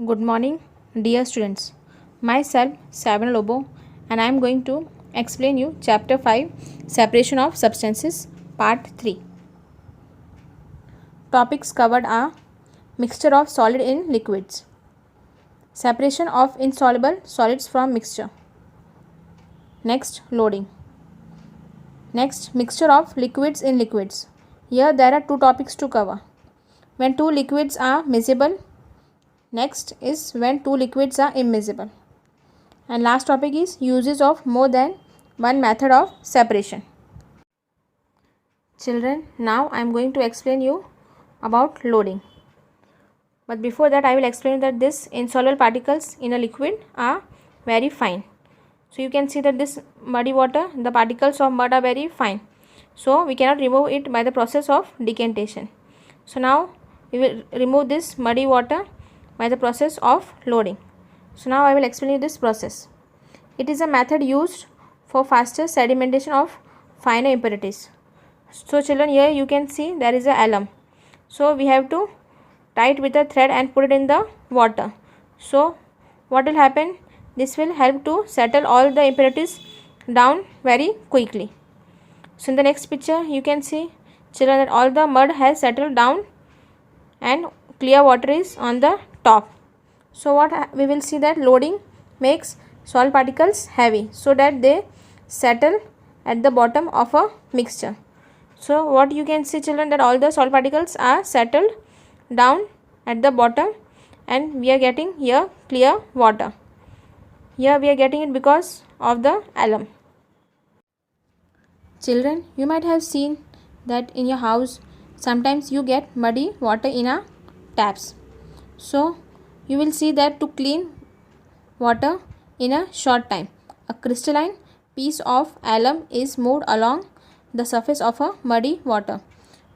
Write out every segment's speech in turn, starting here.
Good morning, dear students. Myself, Savan Lobo, and I am going to explain you Chapter 5 Separation of Substances, Part 3. Topics covered are mixture of solid in liquids, separation of insoluble solids from mixture, next loading, next mixture of liquids in liquids. Here there are two topics to cover. When two liquids are miscible, next is when two liquids are immiscible. And last topic is uses of more than one method of separation. Children, now I am going to explain you about loading. But before that I will explain that this insoluble particles in a liquid are very fine. So you can see that this muddy water, the particles of mud are very fine. So we cannot remove it by the process of decantation. So now we will remove this muddy water by the process of loading. So now I will explain you this process. It is a method used for faster sedimentation of finer impurities. So children, here you can see there is a alum. So we have to tie it with a thread and put it in the water. So what will happen? This will help to settle all the impurities down very quickly. So in the next picture you can see, children, that all the mud has settled down and clear water is on the top. So what we will see, that loading makes solid particles heavy so that they settle at the bottom of a mixture. So what you can see, children, that all the solid particles are settled down at the bottom and we are getting here clear water. Here we are getting it because of the alum. Children, you might have seen that in your house sometimes you get muddy water in a taps. So you will see that to clean water in a short time, a crystalline piece of alum is moved along the surface of a muddy water.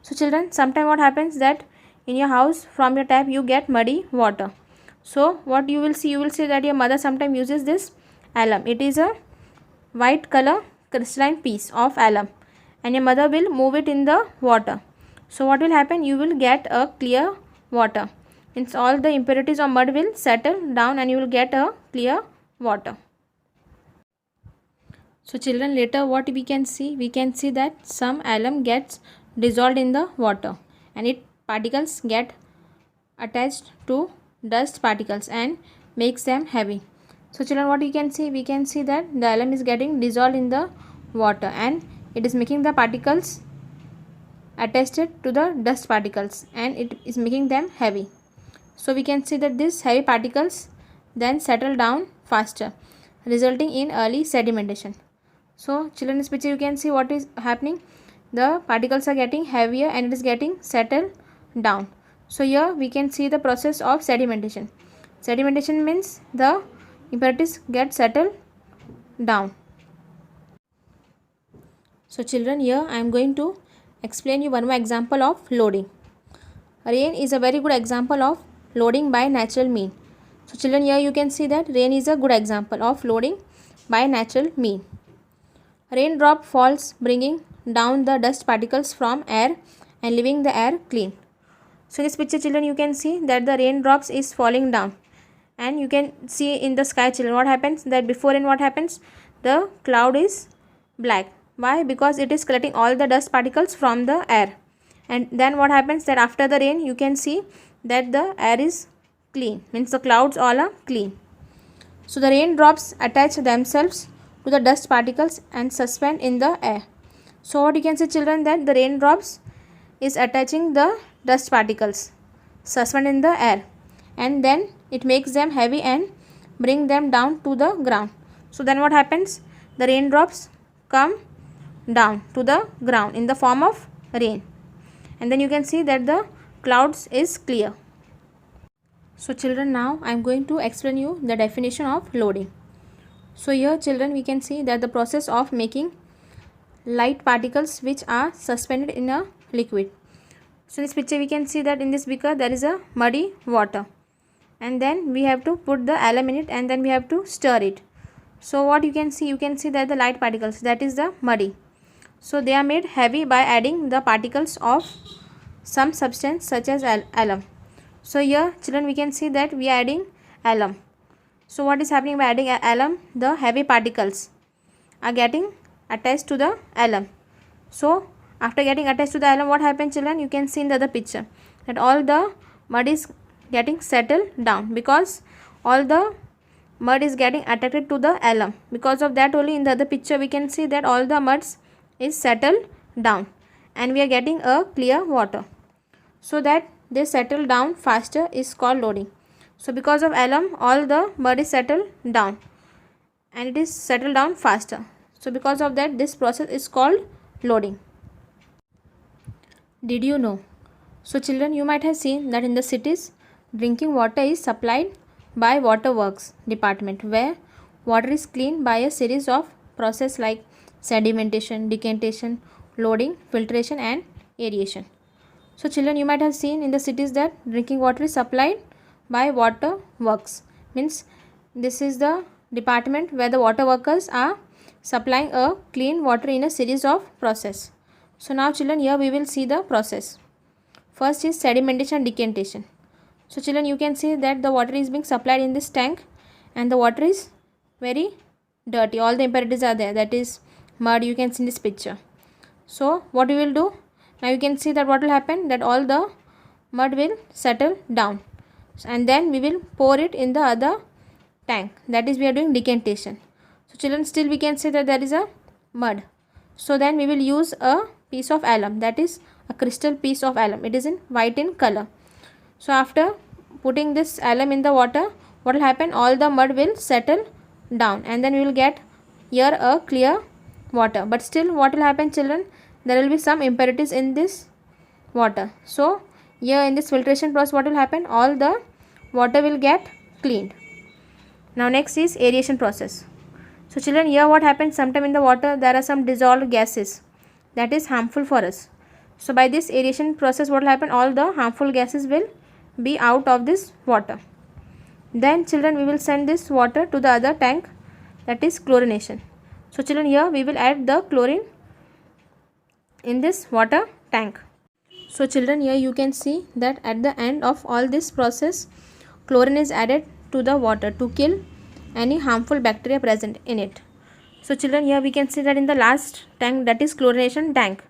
So children, sometimes what happens that in your house from your tap you get muddy water. So what you will see that your mother sometimes uses this alum. It is a white color crystalline piece of alum and your mother will move it in the water. So what will happen? You will get a clear water. Means all the impurities of mud will settle down and you will get a clear water. So children, later what we can see? We can see that some alum gets dissolved in the water and its particles get attached to dust particles and makes them heavy. So children, what we can see? We can see that the alum is getting dissolved in the water and it is making the particles attached to the dust particles and it is making them heavy. So we can see that these heavy particles then settle down faster, resulting in early sedimentation. So children, in this picture you can see what is happening. The particles are getting heavier and it is getting settled down. So here we can see the process of sedimentation. Sedimentation means the impurities get settled down. So children, here I am going to explain you one more example of loading. Rain is a very good example of loading by natural mean. So children, here you can see that rain is a good example of loading by natural mean. Raindrop falls bringing down the dust particles from air and leaving the air clean. So in this picture, children, you can see that the raindrops is falling down and you can see in the sky, children, what happens, that before rain what happens, the cloud is black. Why? Because it is collecting all the dust particles from the air. And then what happens, that after the rain you can see that the air is clean, means the clouds all are clean. So the raindrops attach themselves to the dust particles and suspend in the air. So what you can see, children, that the raindrops is attaching the dust particles, suspend in the air, and then it makes them heavy and bring them down to the ground. So then what happens, the raindrops come down to the ground in the form of rain and then you can see that the clouds is clear. So children, now I am going to explain you the definition of loading. So here, children, we can see that the process of making light particles which are suspended in a liquid. So in this picture we can see that in this beaker there is a muddy water and then we have to put the alum in it and then we have to stir it. So what you can see that the light particles, that is the muddy. So they are made heavy by adding the particles of some substance such as alum. So here children, we can see that we are adding alum. So what is happening by adding alum? The heavy particles are getting attached to the alum. So after getting attached to the alum, what happens children? You can see in the other picture that all the mud is getting settled down, because all the mud is getting attracted to the alum. Because of that only in the other picture we can see that all the muds is settled down and we are getting a clear water. So that they settle down faster is called loading. So because of alum, all the mud is settled down and it is settled down faster. So because of that, this process is called loading. Did you know? So children, you might have seen that in the cities, drinking water is supplied by water works department, where water is cleaned by a series of processes like sedimentation, decantation, loading, filtration and aeration. So children, you might have seen in the cities that drinking water is supplied by water works. Means this is the department where the water workers are supplying a clean water in a series of process. So now children, here we will see the process. First is sedimentation and decantation. So children, you can see that the water is being supplied in this tank and the water is very dirty. All the impurities are there, that is mud, you can see in this picture. So what we will do? Now you can see that what will happen, that all the mud will settle down and then we will pour it in the other tank, that is we are doing decantation. So children, still we can see that there is a mud. So then we will use a piece of alum, that is a crystal piece of alum. It is in white in color. So after putting this alum in the water, what will happen, all the mud will settle down and then we will get here a clear water. But still what will happen children, there will be some impurities in this water. So here in this filtration process, what will happen, all the water will get cleaned. Now next is aeration process. So children, here what happens, sometime in the water there are some dissolved gases that is harmful for us. So by this aeration process, what will happen, all the harmful gases will be out of this water. Then children, we will send this water to the other tank, that is chlorination. So children, here we will add the chlorine in this water tank. So children, here you can see that at the end of all this process, chlorine is added to the water to kill any harmful bacteria present in it. So children, here we can see that in the last tank, that is chlorination tank,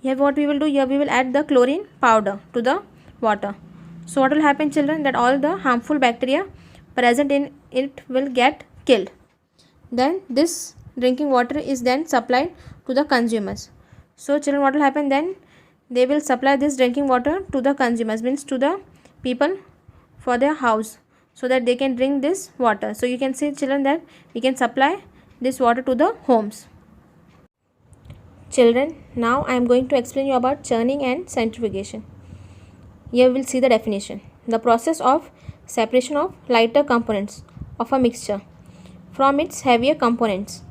here what we will do, here we will add the chlorine powder to the water. So what will happen children, that all the harmful bacteria present in it will get killed. Then this drinking water is then supplied to the consumers. So children, what will happen then, they will supply this drinking water to the consumers, means to the people for their house, so that they can drink this water. So you can see children that we can supply this water to the homes. Children, now I am going to explain you about churning and centrifugation. Here we will see the definition. The process of separation of lighter components of a mixture from its heavier components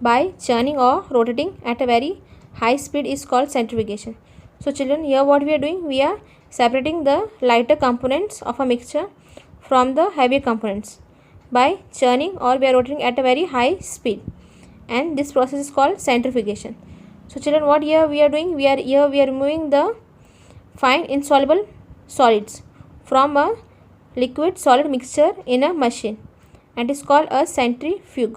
by churning or rotating at a very high speed is called centrifugation. So children, here what we are doing, we are separating the lighter components of a mixture from the heavier components by churning or we are rotating at a very high speed, and this process is called centrifugation. So children, what here we are doing, we are removing the fine insoluble solids from a liquid solid mixture in a machine, and is called a centrifuge.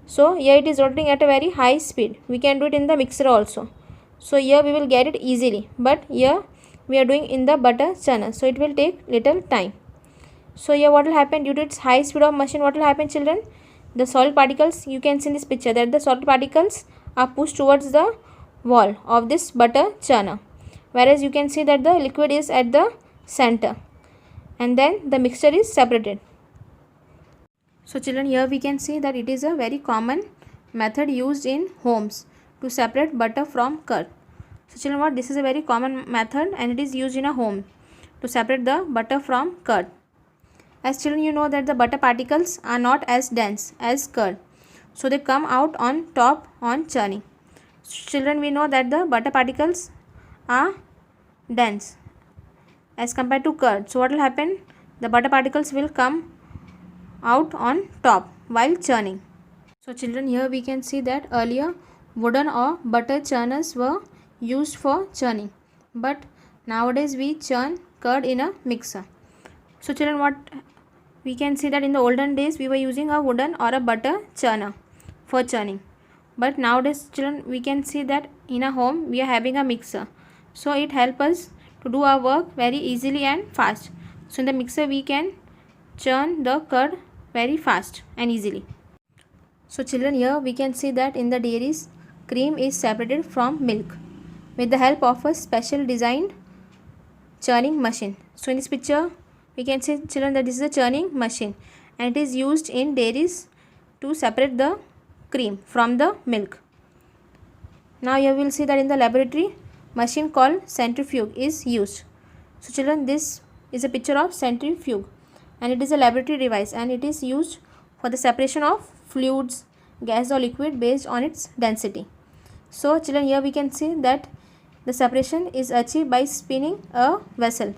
So here it is rotating at a very high speed. We can do it in the mixer also. So here we will get it easily, but here we are doing in the butter churner, so it will take little time. So here what will happen, due to its high speed of machine, what will happen children, the solid particles, you can see in this picture that the solid particles are pushed towards the wall of this butter churner, whereas you can see that the liquid is at the center and then the mixture is separated. So children, here we can see that it is a very common method used in homes to separate butter from curd. So children, what, this is a very common method and it is used in a home to separate the butter from curd. As children, you know that the butter particles are not as dense as curd, so they come out on top on churning. So children, we know that the butter particles are dense as compared to curd. So what will happen, the butter particles will come out on top while churning. So children, here we can see that earlier wooden or butter churners were used for churning, but nowadays we churn curd in a mixer. So children, what we can see that in the olden days we were using a wooden or a butter churner for churning, but nowadays children we can see that in a home we are having a mixer, so it helps us to do our work very easily and fast. So in the mixer we can churn the curd very fast and easily. So children, here we can see that in the dairies cream is separated from milk with the help of a special designed churning machine. So in this picture we can see children that this is a churning machine and it is used in dairies to separate the cream from the milk. Now you will see that in the laboratory machine called centrifuge is used. So children, this is a picture of centrifuge and it is a laboratory device and it is used for the separation of fluids, gas or liquid based on its density. So children, here we can see that the separation is achieved by spinning a vessel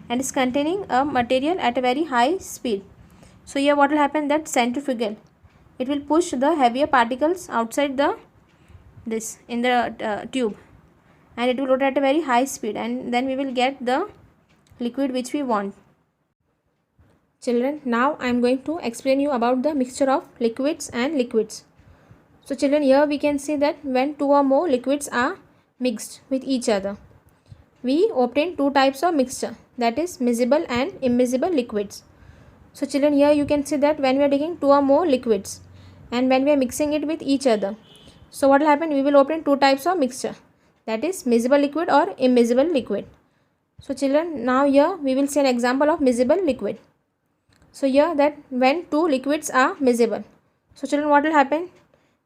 and is containing a material at a very high speed. So here what will happen, that centrifugal, it will push the heavier particles outside the in the tube and it will rotate at a very high speed and then we will get the liquid which we want. Children, now I am going to explain you about the mixture of liquids and liquids. So children, here we can see that when two or more liquids are mixed with each other, we obtain two types of mixture, that is miscible and immiscible liquids. So children, here you can see that when we are taking two or more liquids and when we are mixing it with each other, so what will happen, we will obtain two types of mixture, that is miscible liquid or immiscible liquid. So children, now here we will see an example of miscible liquid. So here that when two liquids are miscible, so children, what will happen,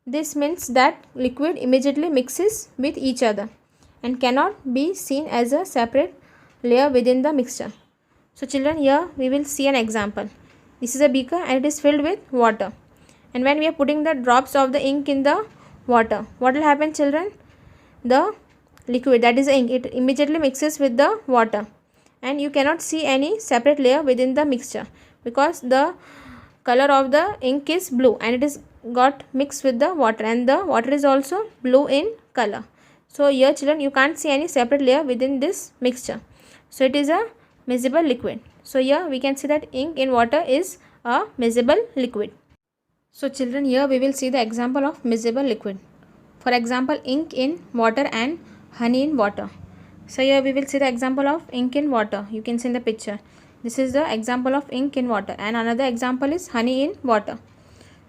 this means that liquid immediately mixes with each other and cannot be seen as a separate layer within the mixture. So children, here we will see an example. This is a beaker and it is filled with water, and when we are putting the drops of the ink in the water, what will happen children, the liquid, that is the ink, it immediately mixes with the water and you cannot see any separate layer within the mixture because the color of the ink is blue and it is got mixed with the water and the water is also blue in color. So here children, you can't see any separate layer within this mixture, so it is a miscible liquid. So here we can see that ink in water is a miscible liquid. So children, here we will see the example of miscible liquid. For example, ink in water and honey in water. So here we will see the example of ink in water. You can see in the picture, this is the example of ink in water and another example is honey in water.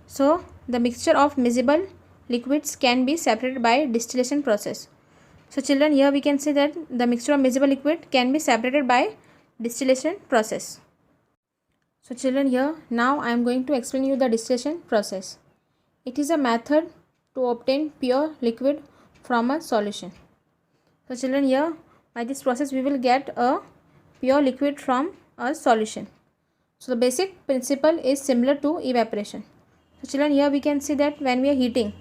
So the mixture of miscible liquids can be separated by distillation process. So children, here we can see that the mixture of miscible liquid can be separated by distillation process. So children, here now I am going to explain you the distillation process. It is a method to obtain pure liquid from a solution. So children, here by this process we will get a pure liquid from a solution. So the basic principle is similar to evaporation. So children, here we can see that when we are heating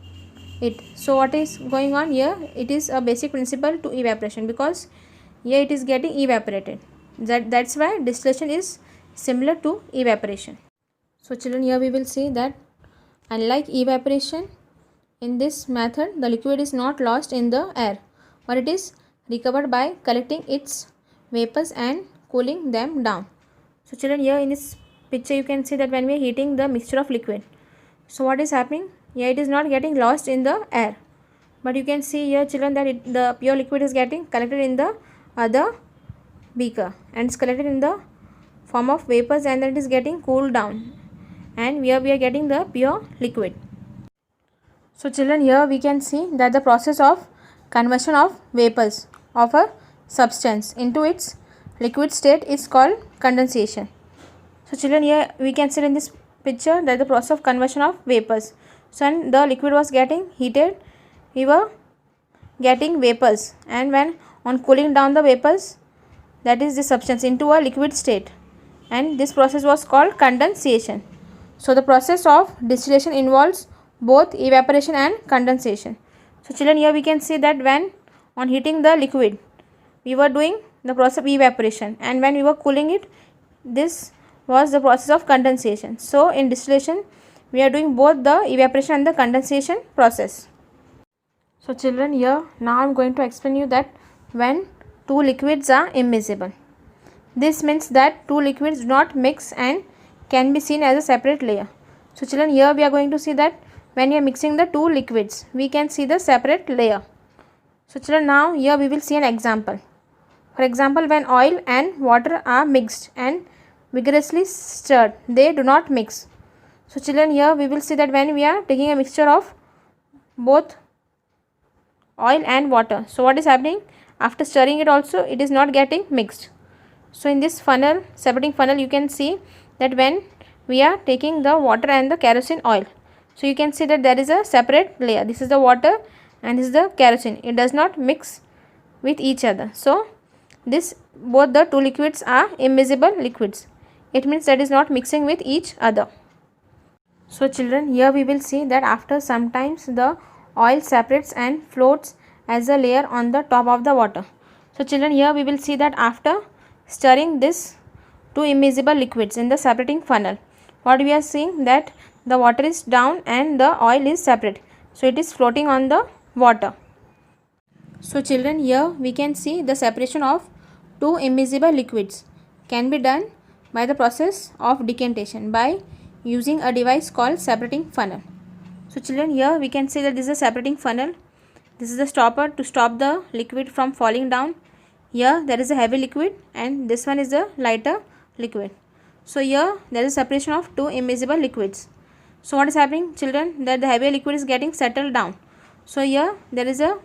it, so what is going on here, it is a basic principle to evaporation because here it is getting evaporated. That's why distillation is similar to evaporation. So children, here we will see that unlike evaporation, in this method the liquid is not lost in the air, but it is recovered by collecting its vapors and cooling them down. So children, here in this picture you can see that when we are heating the mixture of liquid, so what is happening, here it is not getting lost in the air, but you can see here children that the pure liquid is getting collected in the other beaker and it's collected in the form of vapors and then it is getting cooled down and here we are getting the pure liquid. So children, here we can see that the process of conversion of vapors of a substance into its liquid state is called condensation. So children, here we can see in this picture that the process of conversion of vapors. So when the liquid was getting heated, we were getting vapors, and when on cooling down the vapors, that is the substance, into a liquid state, and this process was called condensation. So the process of distillation involves both evaporation and condensation. So children, here we can see that when on heating the liquid, we were doing the process of evaporation, and when we were cooling it, this was the process of condensation. So in distillation we are doing both the evaporation and the condensation process. So children, here now I am going to explain you that when two liquids are immiscible, This means that two liquids do not mix and can be seen as a separate layer. So children, here we are going to see that when you are mixing the two liquids, we can see the separate layer. So children, now here we will see an example. For example, when oil and water are mixed and vigorously stirred, they do not mix. So children, here we will see that when we are taking a mixture of both oil and water, so what is happening? After stirring it also, it is not getting mixed. So in this funnel, separating funnel, you can see that when we are taking the water and the kerosene oil, so you can see that there is a separate layer. This is the water and this is the kerosene. It does not mix with each other. So this, both the two liquids are immiscible liquids. It means that is not mixing with each other. So children, here we will see that after sometimes the oil separates and floats as a layer on the top of the water. So children, here we will see that after stirring this two immiscible liquids in the separating funnel, what we are seeing that the water is down and the oil is separate. So it is floating on the water. So children, here we can see the separation of two immiscible liquids can be done by the process of decantation by using a device called separating funnel. So children, here we can see that this is a separating funnel. This is the stopper to stop the liquid from falling down. Here there is a heavy liquid and this one is a lighter liquid. So here there is a separation of two immiscible liquids. So what is happening, children, that the heavier liquid is getting settled down. So here there is a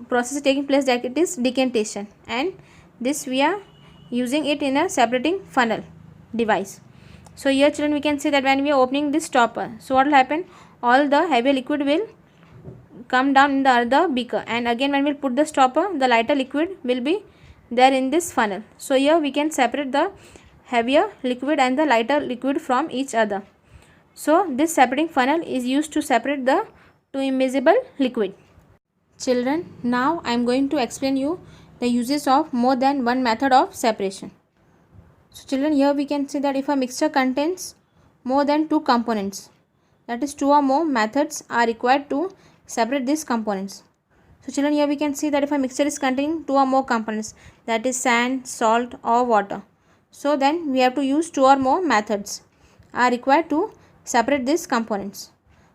process taking place, that it is decantation, and this we are using it in a separating funnel device. So here children, we can see that when we are opening this stopper, so what will happen, all the heavier liquid will come down in the other beaker, and again when we will put the stopper, the lighter liquid will be there in this funnel. So here we can separate the heavier liquid and the lighter liquid from each other. So this separating funnel is used to separate the two immiscible liquid. Children, now I am going to explain you the uses of more than one method of separation. So children, here we can see that if a mixture contains more than two components, that is two or more methods are required to separate these components. So children, here we can see that if a mixture is containing two or more components, that is sand, salt or water, so then we have to use two or more methods are required to separate these components.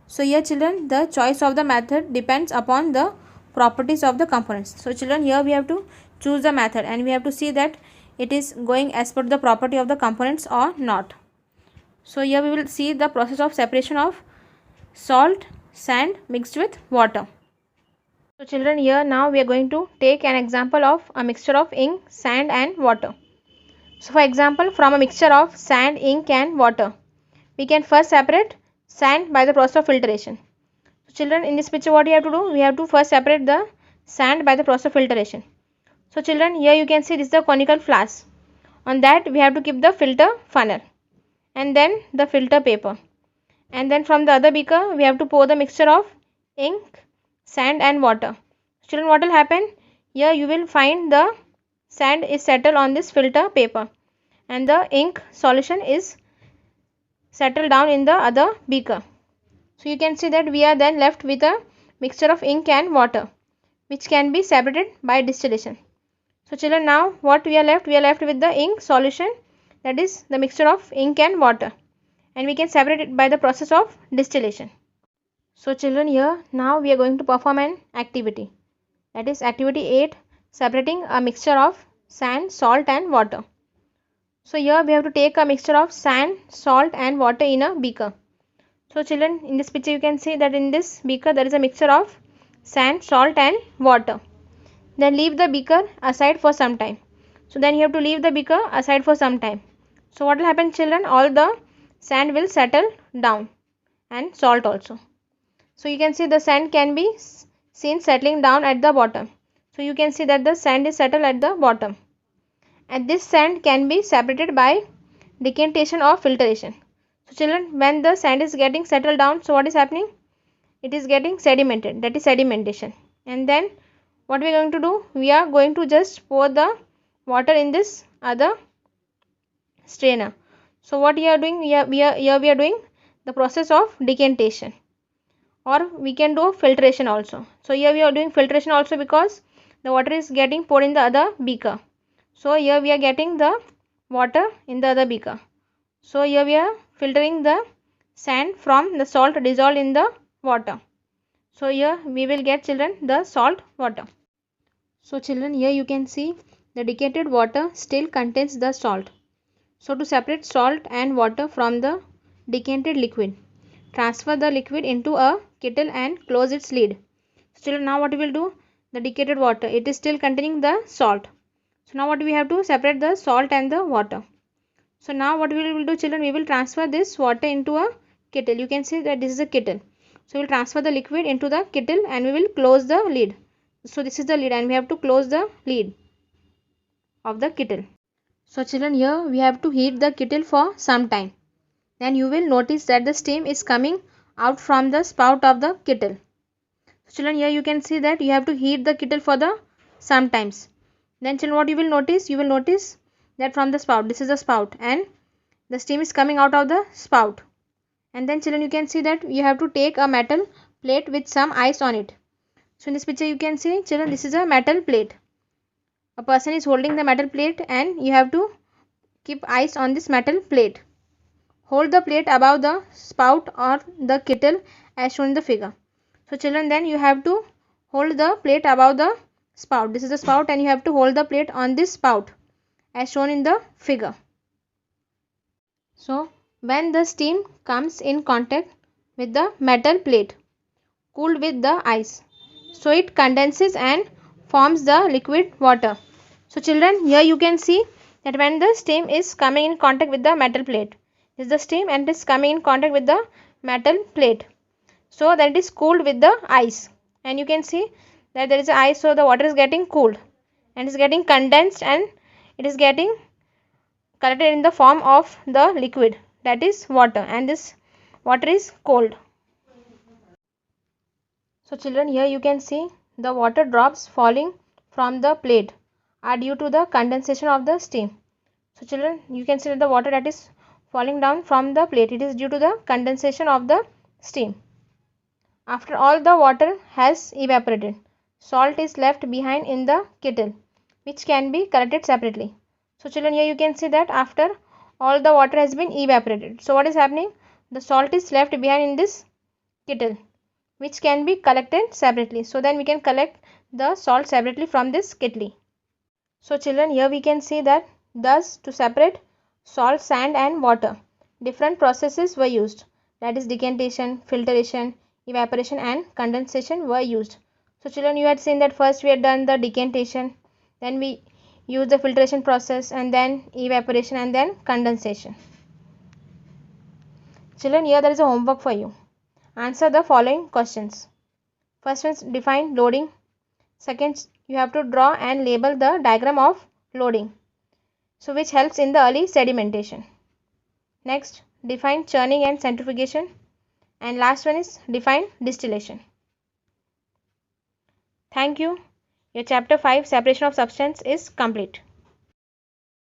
So here children, the choice of the method depends upon the properties of the components. So children, here we have to choose the method and we have to see that it is going as per the property of the components or not. So here we will see the process of separation of salt, sand mixed with water. So children, here now we are going to take an example of a mixture of ink, sand and water. So for example, from a mixture of sand, ink and water, we can first separate sand by the process of filtration. So children, in this picture what we have to do, we have to first separate the sand by the process of filtration. So children, here you can see this is the conical flask. On that we have to keep the filter funnel and then the filter paper, and then from the other beaker we have to pour the mixture of ink, sand and water. Children, what will happen, here you will find the sand is settled on this filter paper and the ink solution is settled down in the other beaker. So you can see that we are then left with a mixture of ink and water which can be separated by distillation. So children, now what we are left with the ink solution, that is the mixture of ink and water, and we can separate it by the process of distillation. So children, here now we are going to perform an activity, that is activity 8, separating a mixture of sand, salt and water. So here we have to take a mixture of sand, salt and water in a beaker. So children, in this picture you can see that in this beaker there is a mixture of sand, salt and water. Then leave the beaker aside for some time. So then you have to leave the beaker aside for some time. So what will happen, children, all the sand will settle down and salt also. So you can see the sand can be seen settling down at the bottom. So you can see that the sand is settled at the bottom, and this sand can be separated by decantation or filtration. So children, when the sand is getting settled down, so what is happening, it is getting sedimented, that is sedimentation. And then what we are going to do, we are going to just pour the water in this other strainer. So what we are doing, we are doing the process of decantation, or we can do filtration also. So here we are doing filtration also because the water is getting poured in the other beaker. So here we are getting the water in the other beaker. So here we are filtering the sand from the salt dissolved in the water. So here we will get, children, the salt water. So children, here you can see the decanted water still contains the salt. So to separate salt and water from the decanted liquid, transfer the liquid into a kettle and close its lid. So children, now what we will do, the decanted water, it is still containing the salt. So now what we have to separate the salt and the water. So now what we will do, children, we will transfer this water into a kettle. You can see that this is a kettle. So we will transfer the liquid into the kettle and we will close the lid. So this is the lid and we have to close the lid of the kettle. So children, here we have to heat the kettle for some time. Then you will notice that the steam is coming out from the spout of the kettle. So children, here you can see that you have to heat the kettle for the some times. Then children, what you will notice? You will notice that from the spout, this is the spout and the steam is coming out of the spout. And then children, you can see that you have to take a metal plate with some ice on it. So in this picture you can see, children, this is a metal plate. A person is holding the metal plate and you have to keep ice on this metal plate. Hold the plate above the spout or the kettle as shown in the figure. So children, then you have to hold the plate above the spout. This is the spout and you have to hold the plate on this spout as shown in the figure. So when the steam comes in contact with the metal plate cooled with the ice, so it condenses and forms the liquid water. So children, here you can see that when the steam is coming in contact with the metal plate, this is the steam and it is coming in contact with the metal plate, so that it is cooled with the ice, and you can see that there is ice, so the water is getting cooled and is getting condensed and it is getting collected in the form of the liquid, that is water, and this water is cold. So children, here you can see the water drops falling from the plate are due to the condensation of the steam. So children, you can see that the water that is falling down from the plate, it is due to the condensation of the steam. After all the water has evaporated, salt is left behind in the kettle, which can be collected separately. So children, here you can see that after all the water has been evaporated, so what is happening? The salt is left behind in this kettle, which can be collected separately. So then we can collect the salt separately from this kettle. So children, here we can see that thus to separate salt, sand and water, different processes were used, that is decantation, filtration, evaporation and condensation were used. So children, you had seen that first we had done the decantation, then we used the filtration process, and then evaporation, and then condensation. Children, here there is a homework for you. Answer the following questions. First one is define loading. Second, you have to draw and label the diagram of loading, so which helps in the early sedimentation. Next, define churning and centrifugation. And last one is define distillation. Thank you. Your chapter 5 separation of substance is complete.